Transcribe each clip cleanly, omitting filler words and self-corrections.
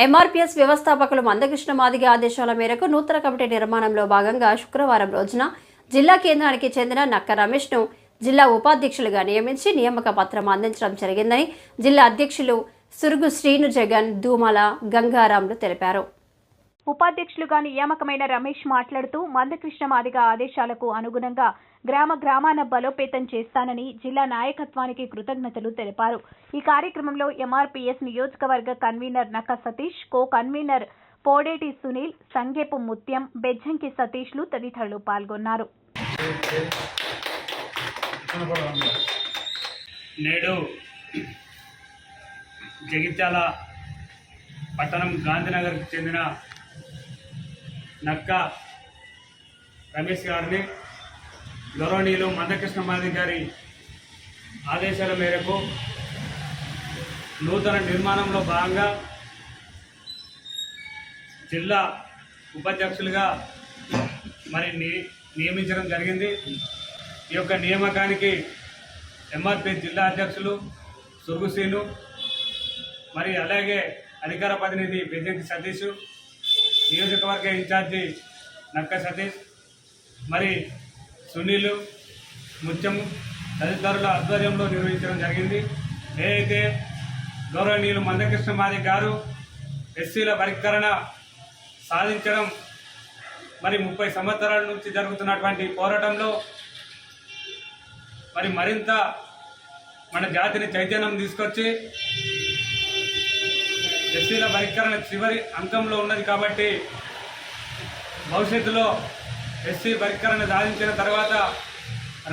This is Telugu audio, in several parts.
ఎంఆర్పీఎస్ వ్యవస్థాపకులు మందకృష్ణ మాదిగ ఆదేశాల మేరకు నూతన కమిటీ నిర్మాణంలో భాగంగా శుక్రవారం రోజున జిల్లా కేంద్రానికి చెందిన నక్క రమేష్ను జిల్లా ఉపాధ్యక్షులుగా నియమించి నియామక పత్రం అందించడం జరిగిందని జిల్లా అధ్యక్షులు సురుగు శ్రీను జగన్ దూమల గంగారాంలు తెలిపారు. ఉపాధ్యక్షులుగా నియామకమైన రమేష్ మాట్లాడుతూ మందకృష్ణ మాదిగ ఆదేశాలకు అనుగుణంగా గ్రామాన బలోపేతం చేస్తానని జిల్లా నాయకత్వానికి కృతజ్ఞతలు తెలిపారు. ఈ కార్యక్రమంలో ఎంఆర్పీఎస్ నియోజకవర్గ కన్వీనర్ నక్క సతీష్, కో కన్వీనర్ పోడేటి సునీల్, సంగేపు ముత్యం, బెజ్జంకి సతీష్లు తదితరులు పాల్గొన్నారు. నేడు జగిత్యాల పట్టణం గాంధీనగర్కి చెందిన నక్క రమేష్ గారిని గౌరవనీయులు మందకృష్ణ మాదిగ గారి ఆదేశాల మేరకు నూతన నిర్మాణంలో భాగంగా జిల్లా ఉపాధ్యక్షులుగా నియమించడం జరిగింది. ఈ యొక్క నియామకానికి ఎంఆర్పీ జిల్లా అధ్యక్షులు సురుగు శ్రీను, మరి అలాగే అధికార ప్రతినిధి బెజ్జంకి సతీష్, నియోజకవర్గ ఇన్ఛార్జి నక్క సతీష్, మరి సునీలు, ముత్యము తదితరుల ఆధ్వర్యంలో నిర్వహించడం జరిగింది. ఏదైతే గౌరవనీయులు మందకృష్ణ మాదిగ గారు ఎస్సీల వర్గీకరణ సాధించడం, మరి 30 సంవత్సరాల నుంచి జరుగుతున్నటువంటి పోరాటంలో మరి మరింత మన జాతిని చైతన్యం తీసుకొచ్చి ఎస్సీల వర్గీకరణ చివరి అంకంలో ఉన్నది కాబట్టి భవిష్యత్తులో ఎస్సీ వర్గీకరణ సాధించిన తర్వాత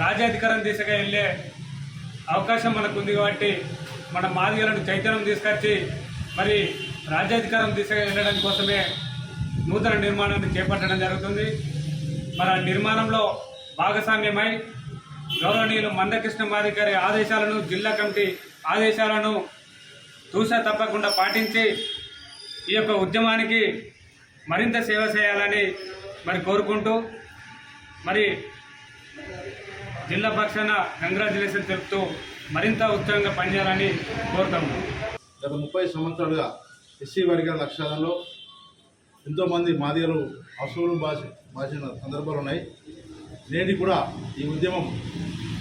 రాజ్యాధికారం దిశగా వెళ్ళే అవకాశం మనకు ఉంది. కాబట్టి మన మాదిగలను చైతన్యం తీసుకొచ్చి మరి రాజ్యాధికారం దిశగా వెళ్ళడం కోసమే నూతన నిర్మాణాన్ని చేపట్టడం జరుగుతుంది. మరి ఆ నిర్మాణంలో భాగస్వామ్యమై గౌరవనీయులు మందకృష్ణ మాదిగ గారి ఆదేశాలను, జిల్లా కమిటీ ఆదేశాలను తూసా తప్పకుండా పాటించి ఈ యొక్క ఉద్యమానికి మరింత సేవ చేయాలని మరి కోరుకుంటూ మరి జిల్లా పక్షాన కంగ్రాచులేషన్ తెలుపుతూ మరింత ఉత్సాహంగా పనిచేయాలని కోరుతాము. గత 30 సంవత్సరాలుగా ఎస్సీ వర్గీకరణ లక్ష్యాలలో ఎంతోమంది మాదిగలు అసూలు బాసిన సందర్భాలు ఉన్నాయి. నేటి కూడా ఈ ఉద్యమం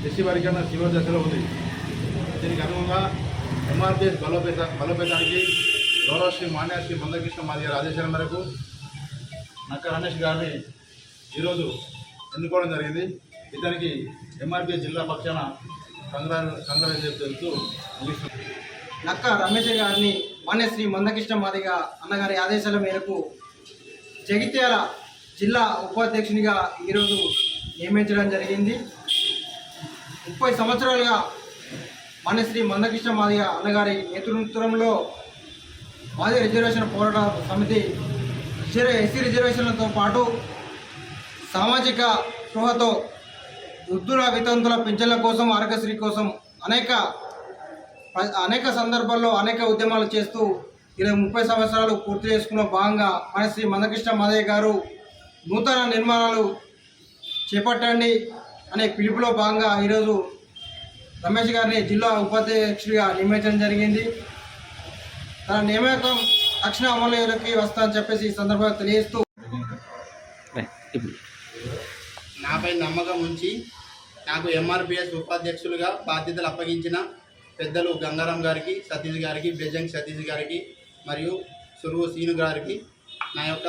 ఎస్సీ వర్గీకరణ చివరి దశలో ఉంది. దీనికి అనుగుణంగా ఎంఆర్పీఎస్ బలోపేతానికి గౌరవ శ్రీ మాన్య శ్రీ మందకృష్ణ మాదిగ గారి ఆదేశాల మేరకు నక్క రమేష్ గారిని ఈరోజు ఎన్నుకోవడం జరిగింది. ఇతనికి ఎంఆర్పీఎస్ జిల్లా పక్షాన కంగ్రాచులేషన్ తెలుపుతూ ముగిస్తుంది. నక్క రమేష్ గారిని మాన్య శ్రీ మందకృష్ణ మాదిగ అన్నగారి ఆదేశాల మేరకు జగిత్యాల జిల్లా ఉపాధ్యక్షునిగా ఈరోజు నియమించడం జరిగింది. 30 సంవత్సరాలుగా మాన్య శ్రీ మందకృష్ణ మాదిగ అన్నగారి నేతృత్వంలో మాదిగ రిజర్వేషన్ పోరాట సమితి ఎస్సీ రిజర్వేషన్లతో పాటు సామాజిక స్పృహతో వృద్ధుల వితంతుల పింఛన్ల కోసం, ఆరోగ్యశ్రీ కోసం అనేక సందర్భాల్లో అనేక ఉద్యమాలు చేస్తూ 30 సంవత్సరాలు పూర్తి చేసుకున్న భాగంగా మన శ్రీ మందకృష్ణ మాదిగ గారు నూతన నిర్మాణాలు చేపట్టండి అనే పిలుపులో భాగంగా ఈరోజు రమేష్ గారిని జిల్లా ఉపాధ్యక్షుడిగా నియమించడం జరిగింది. తన నియామకం తక్షణ అమలులోకి వస్తామని చెప్పేసి ఈ సందర్భంగా తెలియజేస్తూ, నాపై నమ్మకం ఉంచి నాకు ఎంఆర్పీఎస్ ఉపాధ్యక్షులుగా బాధ్యతలు అప్పగించిన పెద్దలు గంగారాం గారికి, సతీష్ గారికి, బెజ్జంకి సతీష్ గారికి మరియు సురుగు శ్రీను గారికి నా యొక్క